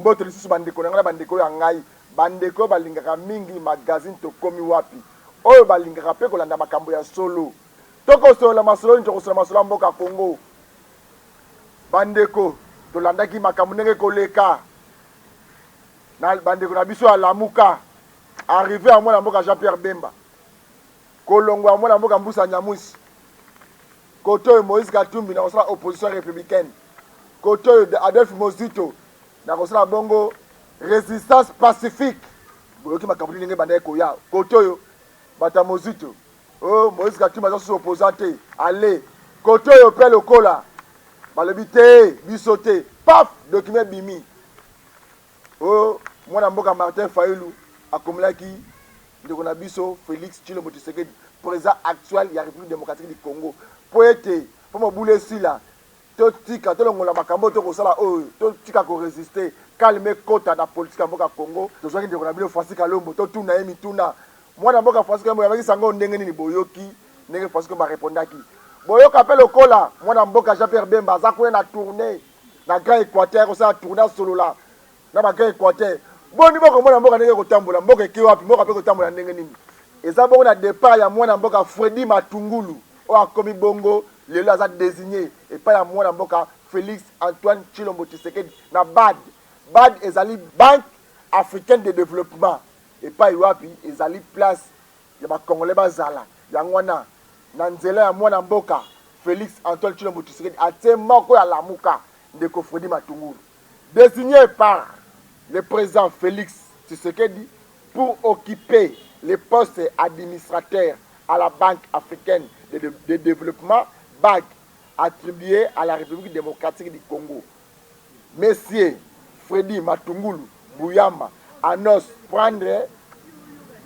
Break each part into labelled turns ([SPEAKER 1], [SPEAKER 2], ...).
[SPEAKER 1] mbote lisusu bandeko na ngana bandeko ya ngai bandeko balingaka mingi magazine tokomi wapi oyo balingaka pe kolanda makambo ya solo tokosola masolo tokosola masolo mboka Congo bandeko tolandaki makambo ndenge koleka na bandeko na biso ya Lamuka arrivé à mwana mboka Jean-Pierre Bemba kolongo ya mwana mboka Mbusa Nyamusi koto Moïse Katumbi na kosala opposition républicaine koto de Adolphe Mozito na kosala bongo résistance pacifique boyoki makambo ndenge banda koya koto yo bata Mozito oh Moïse Katumbi azo opposante allez koto yo pe lokola balobi te biso te paf document bimi oh mwana mboka Martin Fayulu akomelaki ndeko na biso Félix Tshilombo Tshisekedi président actuel ya République démocratique du Congo po ete po mobule sila totika tolongola makambo tokosala oyo totika ko résister calme kota na politique ya mboka Congo tozwaki ndeko na bino Francis Kalombo totuna ye mituna mwana mboka Francis Kalombo yabaki sango ndenge nini boyoki ndenge Francis Kalombo répondaki boyoka pe lokola mwana mboka Jean-Pierre Bemba aza koye na tournée na Grand Équateur kosala tournée solo la na ba Grand Équateur boni boko mwana mboka ndenge kotambola mboka eki wapi mboka pe kotambola ndenge nini eza bongo na départ ya mwana mboka Fredy Matungulu o akomi bongo lelo aza désigné et pas ya mwana mboka Félix Antoine Tshilombo Tshisekedi na BAD ezali Banque Africaine de Développement et pas wapi ezali place ya ba Congolais bazala yango wana na nzela ya mwana mboka Félix Antoine Tshilombo Tshisekedi atie moko ya Lamuka ndeko Fredy Matungulu désigné par le président Félix Tshisekedi pour occuper les postes administrateurs à la Banque africaine de développement, BAD, attribué à la République démocratique du Congo. Monsieur Fredy Matungulu Bouyama annonce prendre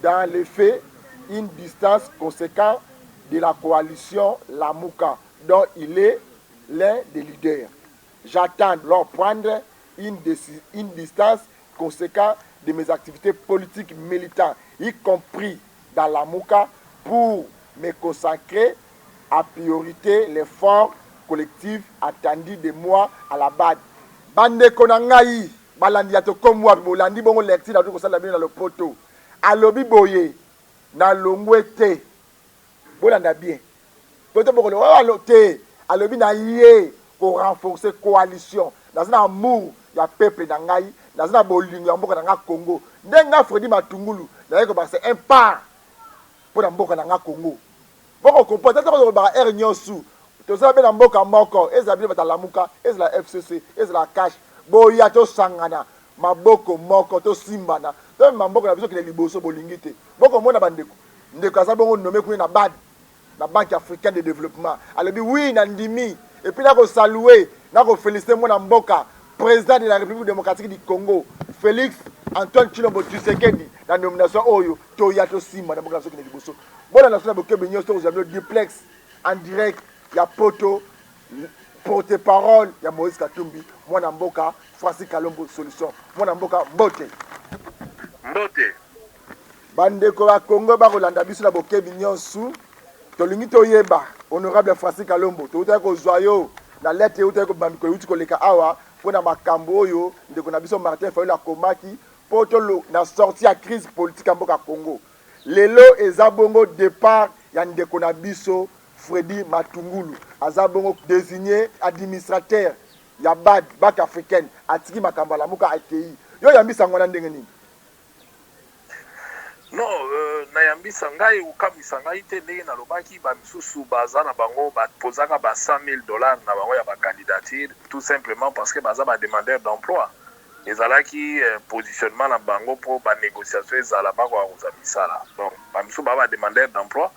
[SPEAKER 1] dans les faits une distance conséquente de la coalition Lamuka, dont il est l'un des leaders. J'attends leur prendre une distance conséquente de mes activités politiques militantes, y compris dans la Lamuka, pour me consacrer à priorité l'effort collectif attendu de moi à la BAD. Bande konangai, balandi ya tokomwa, bolandi bongo lecti na tukosala bino na lopoto. Alobi boye, na longwete. Bolanda bien. Poto boko lo te, alobi na yé pour renforcer coalition. Dans un amour, il y a peuple nangai, dans un bolingo ya mboka nanga Congo. Ndenga Fredy Matungulu, c'est un part pour la mboka nanga Congo. Boko comprendre, ça va ba R nyosu. To ça be na mboka moko, ezabili bata Lamuka, ezla FCC, ezla cash. Boya to sangana, maboko moko to simbana. To mboka na biso ke liboso bolingite. Boko mona bandeko. Ndeko aza bongo nommé kuna na BAD, la Banque africaine de développement. Alors oui na ndimi et puis là ko saluer, na ko féliciter mona mboka président de la République démocratique du Congo, Félix Antoine Tshilombo Tshisekedi, la nomination Oyo, Toyato Simba, la nomination qui est liboso. Bon, la nation de Kébé, nous avons le duplex en direct, il y a Poto, porte-parole, il y a Moïse Katumbi, moi Namboka, Francis Kalombo Solution, moi Namboka, Mbote.
[SPEAKER 2] Mbote.
[SPEAKER 1] Bandeko ya Congo, Barolanda, Bisu, la Bokébé, Nyonsu, Tolingi Toyeba, honorable Francis Kalombo, Toutako Zoyo, la lettre, Toutako Bamiko, Toutako Leka Awa, pour na makambo oyo ndeko na biso Martin Fayulu akomaki po to na sortie ya crise politique ya mboka Congo lelo eza bongo départ ya ndeko na biso Fredy Matungulu aza bongo désigné administrateur ya BAD Banque africaine atiki makambo la muka ATI yo yambisa ngwana ndenge nini
[SPEAKER 2] non nayambisa ngai ukamisa ngai te ndenge nalobaki bamisusu baza na bango bapozaka ba $100,000 na bango ya bacandidature tout simplement parce que baza bademandeur d'emploi ezalaki positionnement na bango mpo banégociation ezala bakoakuza misala donc bamisusu baa bademandeur d'emploi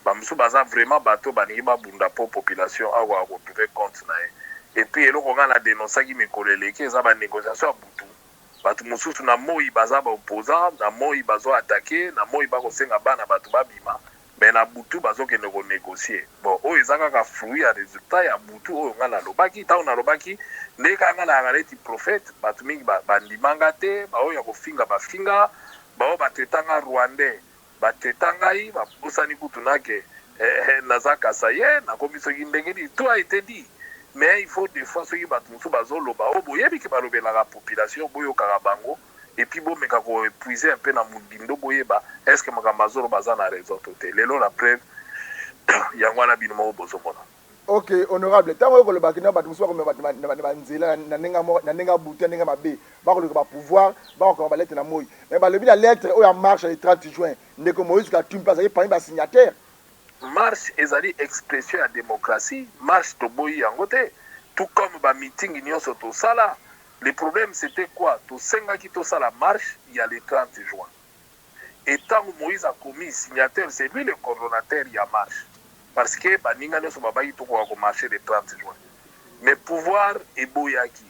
[SPEAKER 2] bamisusu baza vraiment bato baningi babunda mpo population akoa kotrouve compte na ye et puis eloko nga na dénonsaki mikolo eleki eza banégociation ya butu bato mosusu na moi baza baopposant na moi bazo attaquer na moi bakosenga bana bato babima mais na butu bazokende konégocier bon oyo eza kaka fruit ya résultat ya butu oyo nga nalobaki ntango nalobaki nde kaka nga nayaka neti prophète bato mingi bandimanga te baoyo ya kofinga bafinga baoyo batetanga rwandais bateta ngai babosani kutu nake naza kasa ye nakomi soki ndenge nini tout a été dit mais il faut des fois ceux qui battent musu bazoloba o boyebi ke balobela la population boyo karabango et puis bon meka ko épuiser un peu na mundindo boyeba est-ce que makambazolo bazana raison toté lelo la preuve yango na binimo bozomona.
[SPEAKER 1] Ok, honorable. Tant que le bakina bat musu ko ba nzela na nenga buta nenga mabe ba ko le pouvoir ba ko ba lettre na moyi mais ba le bi la lettre o ya marche le 30 juin ndeko Moïse Katumbi pas parmi ba signataire.
[SPEAKER 2] Marche ezali expression ya démocratie, marche toboyi yango te, tout comme ba meeting nyonso tosala. Le problème c'était quoi? Tosengaki tosala marche il y a le 30 juin. Et tant que Moïse a commis signataire, c'est lui le coordonnateur ya marche. Parce que baninga nyonso babaki tokoka ko marcher le 30 juin. Mais pouvoir eboyaki.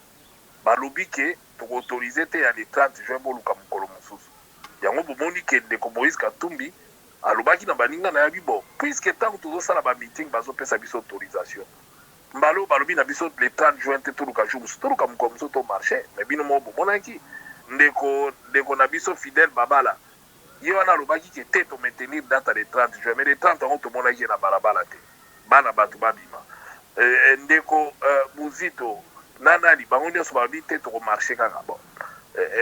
[SPEAKER 2] Balobi ke toko autoriser te ya le 30 juin boluka mokolo mosusu. Yango bomoni ke ndeko Moïse Katumbi alobaki na baninga na yabi bon puisque tant que tozosala ba meeting bazopesa biso autorisation mbalo balobi na biso le 30 juin te toluka jour mosusu toluka mokolo mosusu to marché mais bino mo bomonaki ndeko na biso Fidèle Babala ye wana alobaki ke te to maintenir date le 30 juin mais le 30 yango tomonaki na balabala te bana bato babima ndeko Buzito nanani bango nyonso balobi te tokomarché kaka bon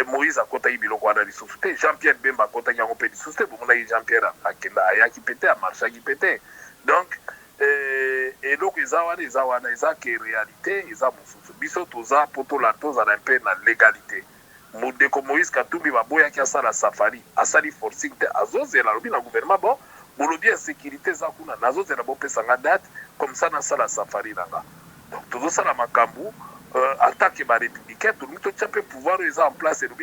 [SPEAKER 2] Moïse a kota biloko wana lisusu te Jean-Pierre Bemba kota yango pe lisusu te bomonaki Jean-Pierre akenda ayaki pete amarchaki pete donc eloko eza wana eza ke réalité eza mosusu biso toza po tozala mpe na légalité modeko Moïse Katumbi baboyaki asala safari asali forcing te azozela alobi na gouvernement bon bolobi ya sécurité eza kuna nazozela bopesanga date comme ça nasala safari nanga donc tozosala makambo en tant que républicain, tout le monde a pouvoir en place et nous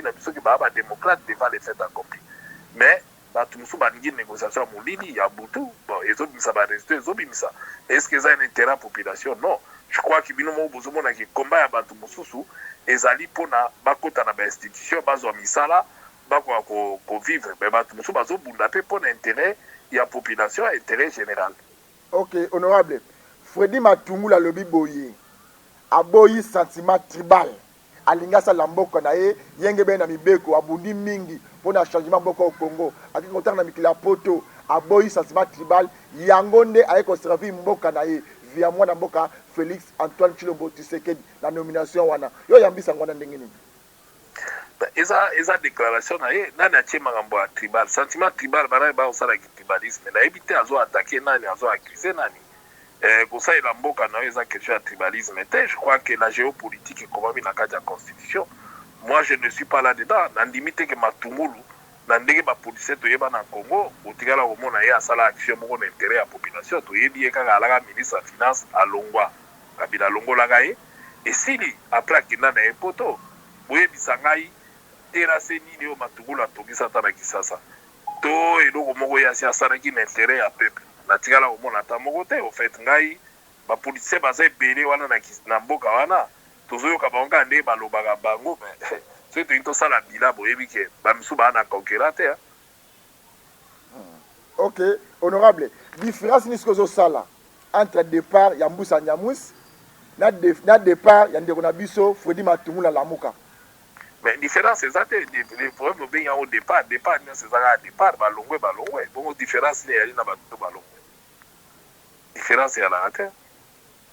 [SPEAKER 2] avons démocrate devant les faits accomplis. Mais tout le monde a une négociation à Moulini, il y a Boutou, bon, les autres ça va rester, les autres ça. Est-ce qu'ils ont un intérêt à la population? Non. Je crois que nous avons besoin de combat à Bantu Moussou, et Zali pour na bakota na institution, bazo misala, bako ko vivre, mais Bantu Moussou bazo bundape pour l'intérêt, il y a population, intérêt général.
[SPEAKER 1] Ok, honorable. Freddy Matungu la lobby boye. Aboyi sentiment tribal alinga sa lamboko na ye yenge be na mibeko abundi mingi pona changement boko au Congo akikontana na mikila poto aboyi sentiment tribal yango nde aye conserver mboka na ye via mwana mboka Félix Antoine Tshilombo Tshisekedi la nomination wana yo yambisa ngwana ndenge nini
[SPEAKER 2] eza déclaration na ye nani atie makambo ya tribal sentiment tribal bana ba osala tribalisme na ebite azo attaquer nani azo accuser nani pour ça, il a beaucoup de question de tribalisme. Je crois que la géopolitique est comme dans la Constitution. Moi, je ne suis pas là-dedans. Nandimite que Matungulu, nandege ba police to yeba na Congo, otigala au mona ya sala action mo intérêt à population to yebi ka la ministre de finance à Longwa. Kabila Longo la gaé. Et s'il après qu'il n'a pas poto, boye bisangai terrasse ni o Matungulu atobisa ta na Kisasa. To et donc mo ya sia sala ki intérêt à peuple. Natikala au monde atamoko te au fait ngai ba policier baza ebele wana na mboka wana tozoyoka bango nde balobaka bango mais c'est tout to sala bila boyebi ke ba misu ba na concurrent te.
[SPEAKER 1] Ok, honorable, différence ni ce sala entre départ ya Mbusa Nyamwisi na départ ya ndeko na biso Freddy Matungu na Lamuka.
[SPEAKER 2] Mais différence c'est ça les problèmes bien au départ c'est ça départ balongwe bon différence les ali na bato balongwe différence ya la terre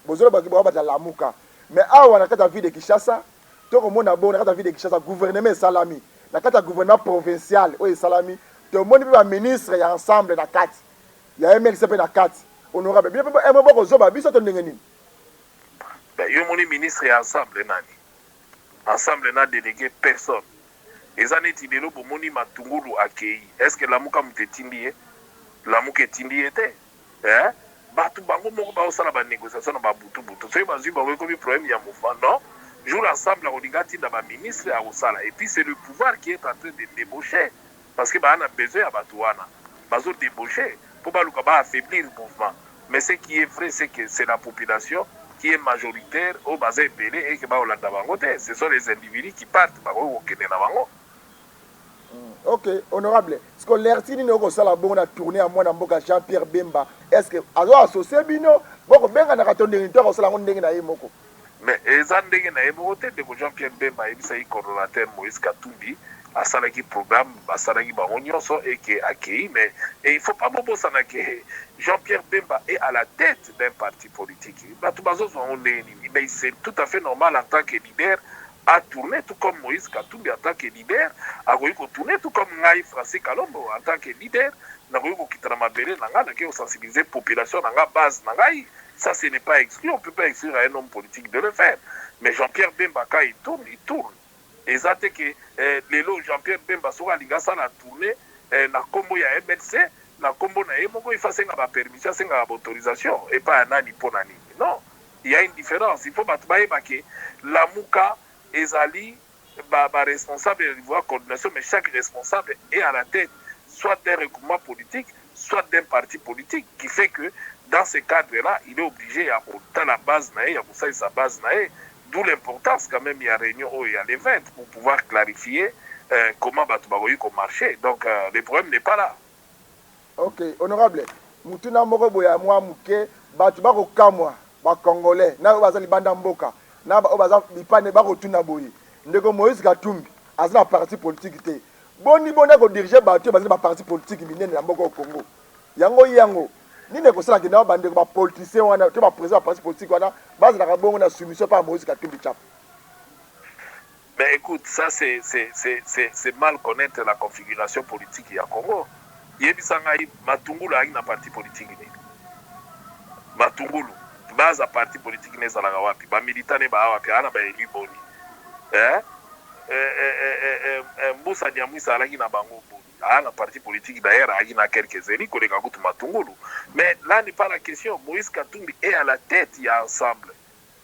[SPEAKER 1] bozolo ba ba Lamuka mais awa na kata ville de Kinshasa to ko mona bon na kata ville de Kinshasa gouvernement salami na kata gouvernement provincial o salami to moni ba ministre ya ensemble na kati ya MLC pe na kati honorable bien pe mo boko zoba biso to ndenge nini
[SPEAKER 2] ben yo moni ministre ya ensemble nani ensemble n'a délégué personne. Les années Tidelo Bomoni Matungulu accueilli. Est-ce que Lamuka Moutetindi Lamuka Tindi était? Hein? Batu Bango Moko Baosala ba négociation na Babutu Butu. C'est pas du Bango comme problème il y a mouvement. Non. Jour ensemble, on digati dans ma ministre à Osala. Et puis c'est le pouvoir qui est en train de débaucher. Parce que bah on a besoin à Batouana. Bazo débaucher. Pour pas affaiblir le mouvement. Mais ce qui est vrai, c'est que c'est la population qui est majoritaire au basé belé et que ba olanda bango te ce sont les individus qui partent ba ko kene na bango.
[SPEAKER 1] Ok, honorable, ce que l'ertini ne ko sala bon na tourner à mwana mboka Jean-Pierre Bemba est-ce que azo associé bino boko benga na katonde ni to ko sala ndenge na yemoko
[SPEAKER 2] mais eza ndenge na yemoko te de Jean-Pierre Bemba ebisa yi coordonnateur Moïse Katumbi asalaki programme asalaki bango nyonso et que accueilli mais et il faut pas bobosana que Jean-Pierre Bemba est à la tête d'un parti politique. Batu bazo zo ndenge nini mais c'est tout à fait normal en tant que leader à tourner tout comme Moïse Katumbi en tant que leader, à tourner tout comme Ngaï Français Kalombo en tant que leader, na quitter ma belle nanga, na sensibiliser la population nanga base nangaï. Ça, ce n'est pas exclu, on ne peut pas exclure à un homme politique de le faire. Mais Jean-Pierre Bemba, quand il tourne. Et ça, c'est que les lots Jean-Pierre Bemba sera l'ingassa la tournée, na combo ya MLC, na combo na emoko, il faut que la permission, c'est l'autorisation, et pas un ani pour nani. Non, il y a une différence. Il faut que la Mouka, Ezali, responsable de la coordination, mais chaque responsable est à la tête soit d'un regroupement politique, soit d'un parti politique, qui fait que dans ce cadre-là, il est obligé à monter la base, il y a sa base, d'où l'importance quand même, il y a réunion, il y a l'événement pour pouvoir clarifier comment Batubagoyi marcher. Donc le problème n'est pas là.
[SPEAKER 1] Ok, honorable, Mutuna Moko Boya Mouke, Batubako Kamwa, Congolais, na baza libanda mboka, na baza lipane bako tuna boyi. Ndeko Moïse Katumbi, azna parti politique te. Boni ko diriger bato baza ba parti politique minene na mboka au Congo. Yango. Ni ne kosala ke na bande ba politicien wana, te ba président parti politique wana, baza na bongo na soumission par Moïse Katumbi chap.
[SPEAKER 2] Mais écoute, ça c'est mal connaître la configuration politique du Congo. Yebisanga Matungulu a une parti politique. Matungulu, base à parti politique ne zalaka wapi, ba militant ne ba wapi, ana ba élu boni. Mbusa Nyamwisa alaki na bango boni. Ana parti politique d'ailleurs a na quelques élites ko leka kutu Matungulu. Mais là n'est pas la question. Moïse Katumbi est à la tête, il y a ensemble.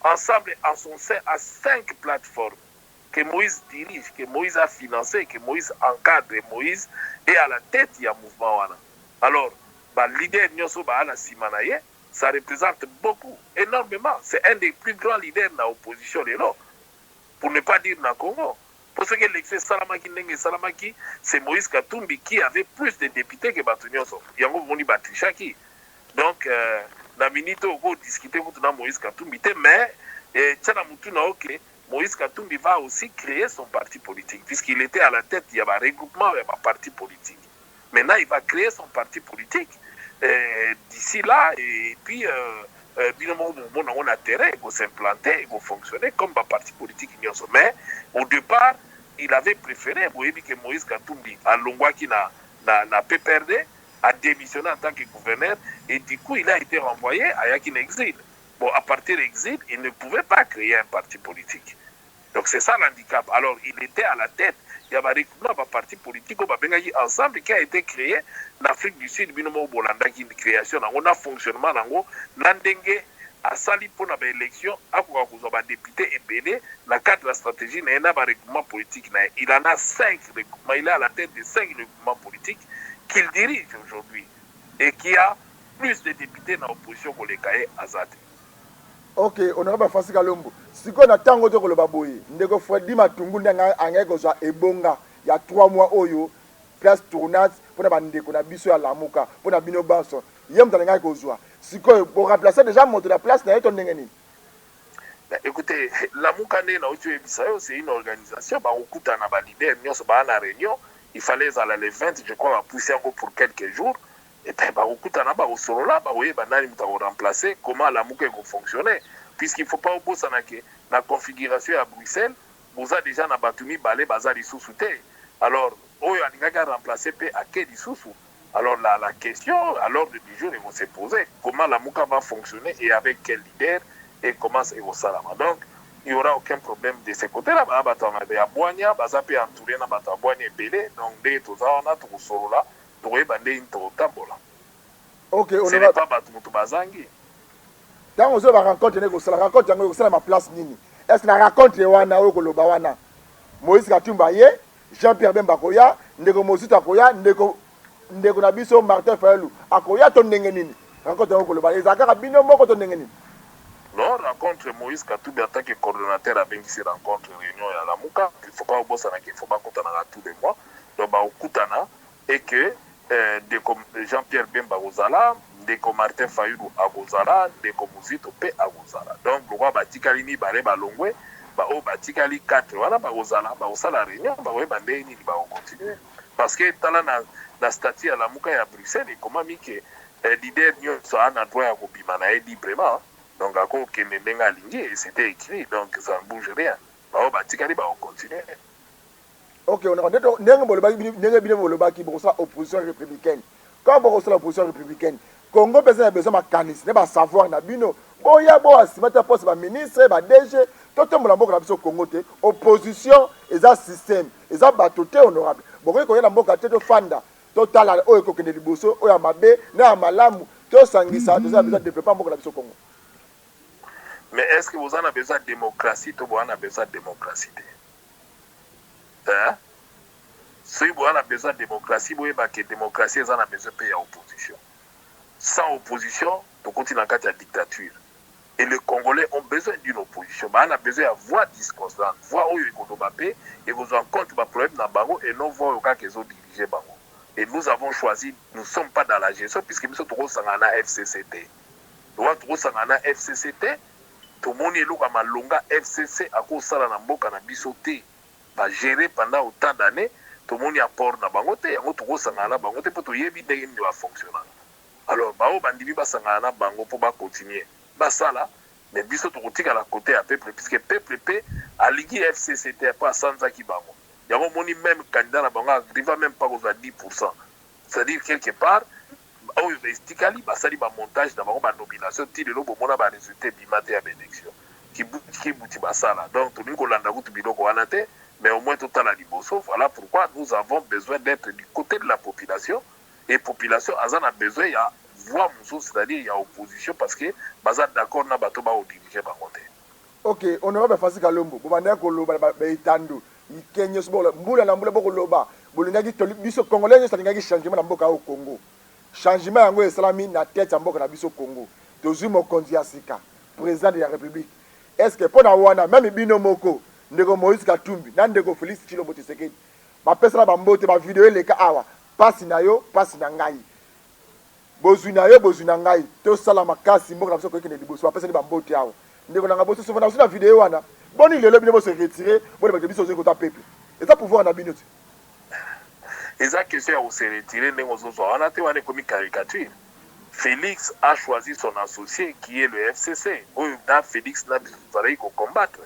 [SPEAKER 2] Ensemble en son sein à 5 plateformes que Moïse dirige, que Moïse a financé, que Moïse encadre. Moïse est à la tête, il y a mouvement wana. Alors, leader Nyoso Baala Simanaye, ça représente beaucoup, énormément. C'est un des plus grands leaders de l'opposition, pour ne pas dire dans le Congo. Pour ce qui est l'excès Salamaki Nenge Salamaki, c'est Moïse Katumbi qui avait plus de députés que Batu Nyoso. Yango Moni Batrichaki. Donc, dans la minute où on discutait avec Moïse Katumbi, mais, Moïse Katumbi va aussi créer son parti politique, puisqu'il était à la tête, il y a un regroupement, il y a un parti politique. Maintenant, il va créer son parti politique d'ici là, et puis, on a intérêt, il va s'implanter, il va fonctionner comme un parti politique. Mais au départ, il avait préféré, vous voyez que Moïse Katumbi, à Longwaki n'a pas perdu, a démissionné en tant que gouverneur, et du coup, il a été renvoyé à Yakin exil. Bon, à partir de l'exil, il ne pouvait pas créer un parti politique. Donc c'est ça l'handicap. Alors il était à la tête. Il y avait un parti politique ensemble qui a été créé en Afrique du Sud, une création, on a fonctionnement, l'andenge a sali pour l'élection, a député et belé, dans le cadre de la stratégie, il y a un regroupement politique. Il en a 5 regroupements, il est à la tête de 5 regroupements politiques qu'il dirige aujourd'hui et qui a plus de députés dans l'opposition que les Kaye Azad.
[SPEAKER 1] Ok, honorable Francis Kalombo. Si on a tant de koloba boye, ndeko Freddy Matungu ndanga angeko za ebonga ya 3 mois oyo place tournage pour na bandeko na biso ya lamuka pour na bino banso. Yem talanga kozwa. Si ko pour remplacer déjà monter la place na yeto ndenge nini?
[SPEAKER 2] Écoutez, lamuka ne na otu ebisayo c'est une organisation ba okuta na ba leader nyonso ba na réunion, il fallait à le 20 je crois pousser encore pour quelques jours. Et puis, remplacer comment la mouke va fonctionner. Puisqu'il ne faut pas oublier que la configuration à Bruxelles, vous avez déjà na batumi balé bazar sous-souté. Alors, on a remplacé à quel sous. Alors, la question à l'ordre du jour, ils vont se poser comment la mouka va fonctionner et avec quel leader et comment c'est au salama. Donc, il n'y aura aucun problème de ce côté-là. Il y a Boigna, Bazape entouré na Boigna belé, donc dès tout ça, on a tout solo là.
[SPEAKER 1] Ok,
[SPEAKER 2] on ne va pas battre Bazangi.
[SPEAKER 1] Quand on se rencontre, on rencontre ma place nini. Est-ce que la rencontre wana o koloba wana? Moïse Katumba ye, Jean-Pierre Bemba koya, ndeko Mosita koya, ndeko na biso Martin Fayulu. Akoya to ndenge nini? Rencontre o koloba. Ezaka bino moko to ndenge nini?
[SPEAKER 2] Non, rencontre Moïse Katumbi en tant que coordonnateur a bénéficié de rencontre réunion à la Mouka. Il ne faut pas oublier qu'il faut pas compter tous les mois. Donc, au Koutana, et que Jean-Pierre Bemba Gozala, Martin Fayulu à Gozala, Muzito P à Gozala. Donc, le roi Batikalini Bareba Longwe, Bao Batikali 4, voilà, Gozala, Baosala Réunion, Baoé Bandéni, Bao continuer. Parce que dans la statue à la Mouka à Bruxelles, et comment que leader soit un endroit à Kobimana librement. Donc à quoi que Nenga aligné, et c'était écrit, donc ça ne bouge rien. Bah Batikali va continuer.
[SPEAKER 1] Ok, on a opposition républicaine. Comme on l'opposition républicaine, Congo a besoin de mécanisme, de savoir na bino. Boya boa si mata poste ba ministre, ba DG, tout le monde na biso Congo te. Opposition et un système, et un bateau honorable. Bokoy ko na mboka te to fanda. Total o ko kende liboso, o ya mabe, na malamu, to sangisa, to ça besoin de développer mboka na biso Congo.
[SPEAKER 2] Mais est-ce que vous en avez besoin de démocratie, ou vous en avez besoin de démocratie? Hein? Si vous en avez besoin de démocratie, vous avez que démocratie, vous en avez besoin de opposition. Sans opposition, vous continuez dans la dictature. Et les Congolais ont besoin d'une opposition. On a besoin de voix discordante, voix où ils ont et vous en compte le problème dans Bango et non voix où ils ont dirigé Bango. Et nous avons choisi, nous ne sommes pas dans la gestion puisque nous sommes trop dans FCCT. Nous sommes dans FCCT. Tout le monde est là comme longa FCC à cause de la mboka na bisoté va gérer pendant autant d'années tout le monde y a port na bangote yango to sangana bangote pour to yebi ndenge ni va fonctionner alors bao bandimi ba sangana bango pour ba continuer ba sala mais biso to kotika la côté à peuple puisque peuple pe a ligi FCCT pas sanza ki bango yango moni même candidat na bango arrive même pas aux 10%, c'est-à-dire quelque part oyo estikali basali ba montage na bango ba nomination ti lelo bomona ba résultat bimate ya élection ki buti basala donc toni ko landa kutu biloko wana te mais au moins total à liboso. Voilà pourquoi nous avons besoin d'être du côté de la population et population azana besoin ya voix muso, c'est-à-dire il y a opposition parce que baza d'accord na bato ba o diriger ba côté.
[SPEAKER 1] Ok, honorable Francis Kalombo bomanda ko loba ba itando ikenyo sbola mbula na mbula boko loba bolingaki toli biso congolais nyonso alingaki changement na mboka au Congo. Changement yango esalami na tête ya mboka na biso Congo. Tozwi mokonzi ya sika président de la République. Est-ce que pona wana même bino moko ndeko Moïse Katumbi na ndeko Félix Tshilombo Tshisekedi bapesa na bambote ba video eleka awa pasi na yo pasi na ngai bozwi na yo bozwi na ngai tosala makasi mboka na biso koyekende liboso bapesa ni bambote awa ndeko na nga boso sofa na biso na video wana boni lelo bino boso retirer boni bakende biso ozwi kota peuple eza pouvoir na bino te
[SPEAKER 2] eza question ya se retirer ndenge ozozwa wana te wana ekomi caricature. Félix a choisi son associé qui est le FCC oyo na Félix na biso tozalaki combattre.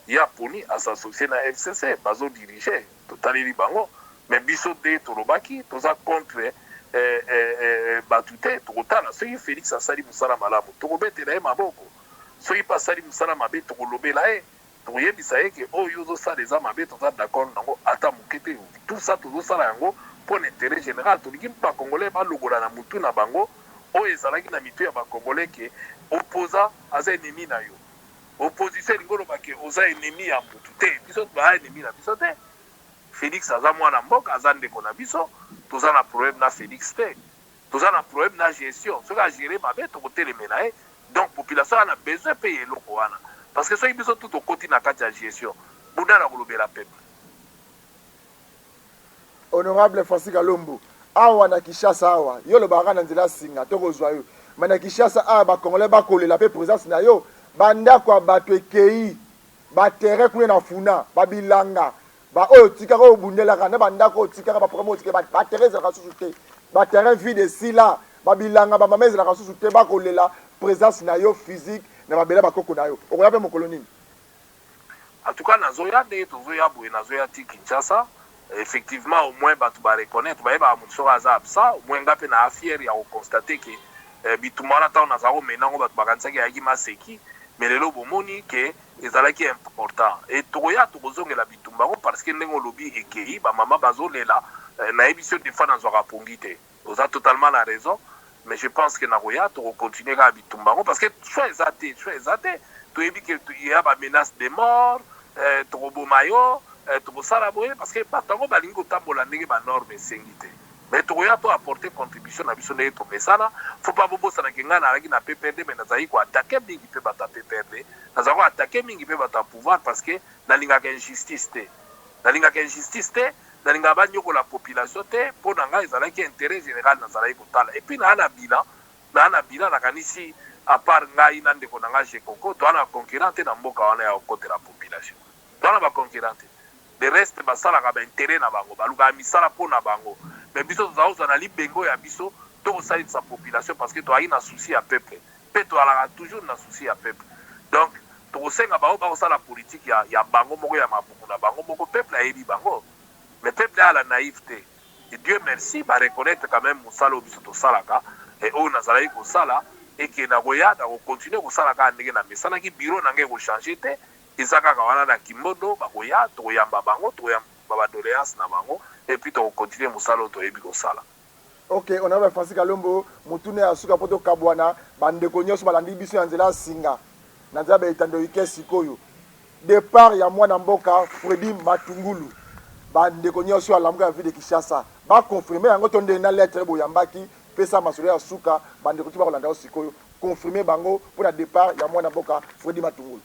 [SPEAKER 2] Il y a Poni à s'associer à FCC, bazo dirigé, totalili bango, mais biso de Torobaki, toza contre Batute, Torotala, ceux qui Félix a sali Moussala Malamu, Torobete na Maboko, ceux qui pas sali Moussala Mabé, Torolobe la Toroye bisaye que oh yozo sa les Amabé, toza d'accord, nango, ata mukete, tout ça, tozo sa la yango, pour l'intérêt général, toliki pas congolais, pas logola na mutu na bango, oh ezalaki na mitu ya ba congolais qui opposa à un ennemi na yo. Opposition ngolo bake oza ennemi ya mutu te biso ba ennemi na biso te Félix aza mwana mboka aza ndeko na biso toza na problème na Félix te toza na problème na gestion soki a gérer mabe tokotelemela ye donc population a besoin pe eloko wana parce que soki biso tout okoti na kati ya gestion bunda na kolobela peuple.
[SPEAKER 1] Honorable Francis Kalombo awa na Kinshasa awa yo lobaka na nzela singa tokozwa yo mais na Kinshasa awa bakongolais bakolela pe présence na yo bandako ya bato ekei baterrain kuna na funa babilanga ba oyo tikaka oyo bundelaka na bandako oyo tikaka baprogramme oyo tikaka baterrain ezalaka susu te baterrain vide esila babilanga bamama ezalaka susu te bakolela présence na yo physique na babela bakoko na yo okoya mpe mokolo nini
[SPEAKER 2] en tout cas nazoya nde tozoya boye nazoya ti Kinshasa effectivement au moins bato bareconnaître bayeba motu soko aza absa au moins nga mpe na afiere ya kokonstate ke bitumana ntango nazala komenango bato bakanisaki yaki maseki mais lelo bomoni ke ezalaki important et tokoya tokozongela bitumba ngo parce que ndenge olobi ekei bamama bazolela nayebi so des fois nazwaka pongi te oza totalement na raison mais je pense que nakoya tokocontinue kaka bitumba ngo parce que choix eza te toyebi ke ya bamenace de mort tokoboma yo tokosala boye parce que bato yango balingi kotambola ndenge banorme esengi te mais tokoya to apporter contribution na biso ndenge topesana faut pas bobosana ke ngai nalaki na PPRD mais nazalaki koatake mingi mpe bato ya PPRD nazalaki koatake mingi mpe bato ya pouvoir parce que nalingaka injustice te nalingaka banyokola population te mpo na ngai ezalaki intérêt général nazalaki kotala et puis naa na bilan nakanisi à part ngai na ndeko na ngai Jekoko toa na concurrent te na mboka wana ya kokotela population toa na baconcurrent te le reste basalaka baintérêt na bango balukaka misala mpo na bango mais biso tozala kozwa na libengo ya biso tokosalisa population parce que toyaki na souci ya peuple pe tozalaka toujours na souci ya peuple. Donc tokosenga bango bakosala politique ya bango moko ya mabuku na bango moko, peuple ayebi bango, mais peuple a la naïveté. Et Dieu merci ba reconnaître quand même musala biso tosalaka et oyo nazalaki kosala et que na koya na continuer kosala ka ndenge na mesana ki bureau na ngai ko changer te eza kaka wana na Kimondo bakoya toyamba bango toyamba ba doléance na bango et puis to continuer musala to yebi kosala.
[SPEAKER 1] Ok, on a Francis Kalombo mutune asuka poto kabwana bande ko nyoso balandi biso ya nzela singa na nzela ba etando ikesi koyo départ ya mwana mboka Fredi Matungulu bande ko nyoso alamuka ville de Kinshasa ba confirmer yango tonde na lettre boyambaki pesa masolo ya suka bande ko tiba kolanda osikoyo confirmer bango pour la départ ya mwana mboka Fredi Matungulu.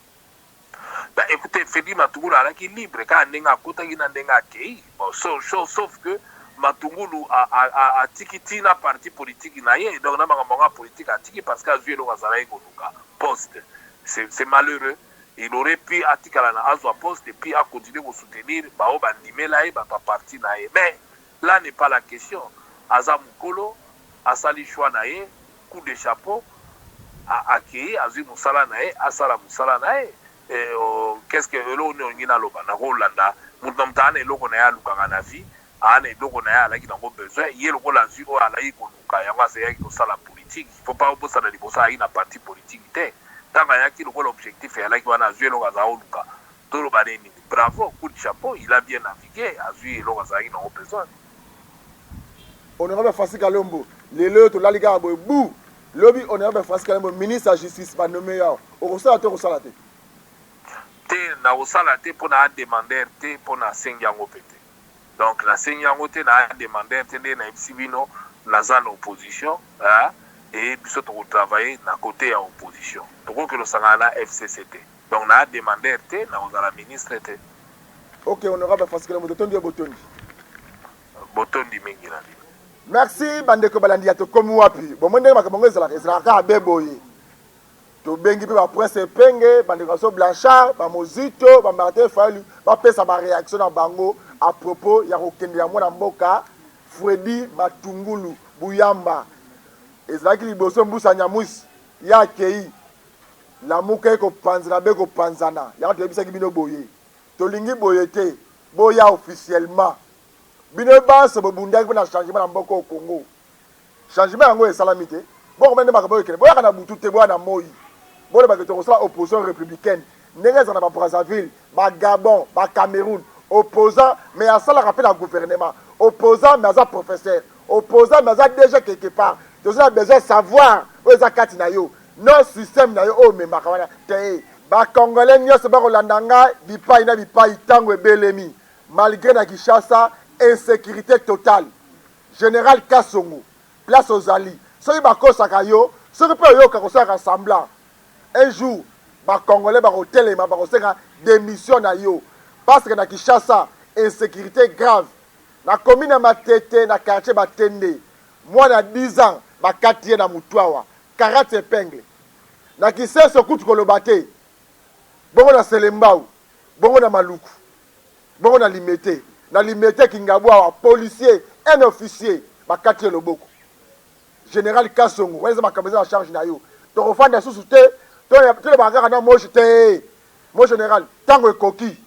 [SPEAKER 2] Bah écoutez, Fredi Matungulu alaki libre ka ndenga kotaki na ndenga akei bon sauf que Matungulu a tikiti na parti politique na ye donc na makambo politique a tiki parce que azui eloko azalaki koluka poste. C'est malheureux. Il aurait pu atikala na azwa poste et puis a continuer à soutenir bao bandimela ye bato parti na ye, mais là n'est pas la question. Aza mukolo asali choix na ye, coup de chapeau akei azui musala na ye asala musala na ye. Qu'est-ce que elo ne ngina loba na Rolanda mutu mtane eloko na ya lukanga na vie ana eloko na ya alaki nango besoin ye loko la zui oyo alaki koluka yango aseyaki kosala politique. Il faut pas obosana liboso ayaki na parti politique te tanga yaki lokola objectif eyalaki wana azwi eloko azala oluka toloba nini. Bravo, coup de chapeau, il a bien navigué azwi eloko azalaki nango besoin.
[SPEAKER 1] Honorable Francis Kalombo lelo tolali kaka boye bu lobi honorable Francis Kalombo ministre ya justice banome yao okosala te okosala te
[SPEAKER 2] te na kosala te mpo na ademander te mpo na asengi yango pe te. Donc nasengi yango te na ademander te nde nayebisi bino naza na opposition et biso tokotravaille na côté ya opposition tokoki losangana na FCCT donc na ademander te na kozala ministre te.
[SPEAKER 1] Ok, honorable Francis Kalombo totondi yo botondi
[SPEAKER 2] mingi na bino.
[SPEAKER 1] Merci bandeko balandi ya tokomi wapi bomoi ndenge makambo ezalaka kaka beboye tobengi mpe bapresse epenge bandeko so Blanchard bamozito bamartin Fayulu bapesa baréaction na bango à propos ya kokende ya mwana mboka Fredi Matungulu Buyamba ezalaki liboso mbusa nyamwisi ya akei lamuka ekopanzana be kopanzana yango toyebisaki bino boye tolingi boye te boya officiellement bino banso bobundaki mpo na changement na mboka au Congo changement yango esalami te bokomende makambo oyo ekende boyaka na butu te boya na moi bolobaki tokosala opposition républicaine ndenge ezala na babrazzaville bagabon bacameroun opposant mais asalaka mpe na gouvernement opposant mais aza professeur opposant mais aza déjà quelque part tozala besoin savoir oyo eza kati na yo non système na yo oyo omemaka wana te bacongolais nyonso bakolanda ngai bipai na bipai ntango ebelemi malgré na Kinshasa insécurité totale général Kasongo place ozali soki bakosaka yo soki mpe oyoka kosalaka semblant un jour bacongolais bakotelema bakosenga démission na yo parce que na Kinshasa insécurité grave na commune ya Matete na quartier Batende mwana 10 ans bakati ye na mutwawa 40 épingle na Kiseso kutu koloba te bongo na Selembao bongo na Maluku bongo na Limete Kingabwa policier un officier bakati ye loboko général Kasongo wana eza makambo eza na charge na yo tokofanda susu te tolebaka kaka na moche te mo général ntango ekoki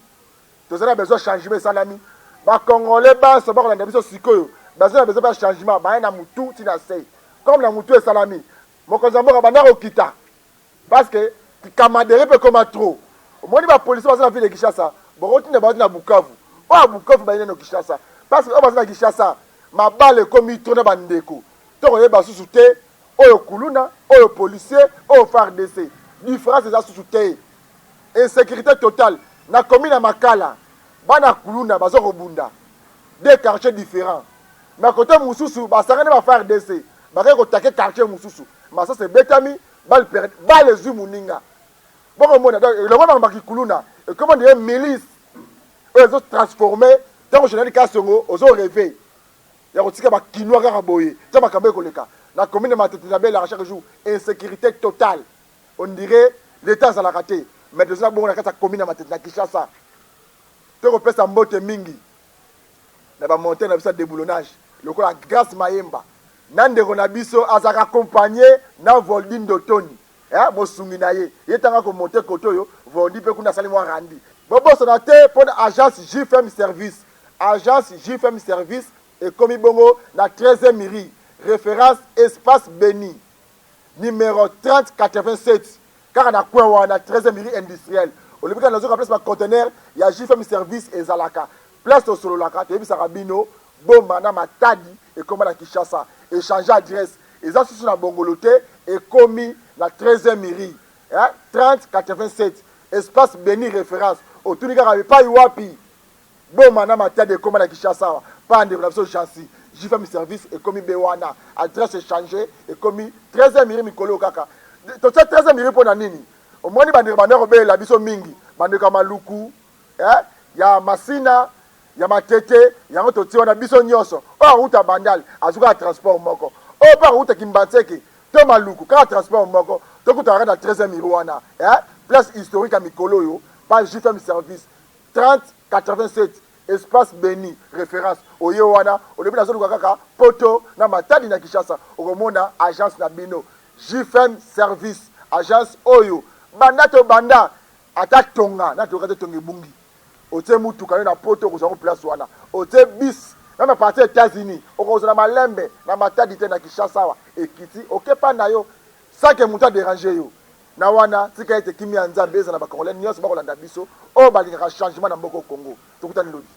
[SPEAKER 1] tozala besoin changement esalami bacongolais banso bakolanda biso sikoyo bazala besoin ba changement baye na mutu tina sei comme na mutu esalami mokonzi ya mboka banda kokita parce que kamadere mpe koma trop omoni bapolisi baza na ville de Kinshasa bokotinda baoti na Bukavu oyo Bukavu bayine na Kinshasa parce que oyo baza na Kinshasa mabale ekomi tro na bandeko tokoyeba susu te oyo kuluna oyo policier oyo FARDC différence eza susu te insécurité totale na commune ya Makala bana kuluna bazo kobunda deux quartiers différents na côté mususu basangani ba FARDC bakaki kotake quartier mususu masasa ebetami bale zwi moninga bokomona donc elongo na bakikuluna ekoma ndeye milice oyo ezotransforme ntango général Kasongo ozo rêve ya kotika bakinwa kaka boye tia makambo ekoleka na commune Matete na bela chaque jour insécurité totale on dirait l'état azalaka te mais tozala bongo na kati ya commune ya Matete na Kinshasa tokopesa mbote mingi na bamontaine na biso ya déboulonnage lokola Grâce Mayemba na ndeko na biso azalaka accompagné na Voldine Dotoni mosungi na ye yetanga ko monter koto yo vondi pe kuna sali mwa randi bobo sonate pour agence JFM service et comme bongo na 13e mairie référence espace Béni numéro 3087 car na coin wana 13e mairie industriel au lieu na zo place ba conteneur ya JFM service ezalaka place au solo laka te bisa rabino bomba na matadi et comme na Kinshasa échanger adresse eza susu na bongoloté et commis la 13e mairie 3087 espace Béni référence autour kaka pas wapi bomba na matadi et comme na Kinshasa pas de relation chancy JFM service et commis bewana adresse échanger et commis 13e mairie mikolo kaka to 13e mairie pona nini au moins bande bandero be la biso mingi bande kama luku ya masina ya matete yango toti wana biso nyonso o ruta bandal azuka transport moko o pa ruta kimbatseke to maluku ka transport moko to kutara na 13e mairie wana place historique à mikolo yo pa JFM service 3087 espace Béni référence oyo wana olebi na zoluka kaka poto na matadi na Kinshasa okomona agence na bino JFM service agence oyo banda to banda atatonga na toka te tongi bungi ote mutuka na poto kozango place wana ote bis na parti États-Unis okozana malembe na matadi te na Kinshasa wa ekiti okepa na yo sake muta déranger yo na wana tika ete kimi ya nzambe eza na ba Congolais nyonso bakolanda biso o balingaka changement na mboko Congo tokutani lodi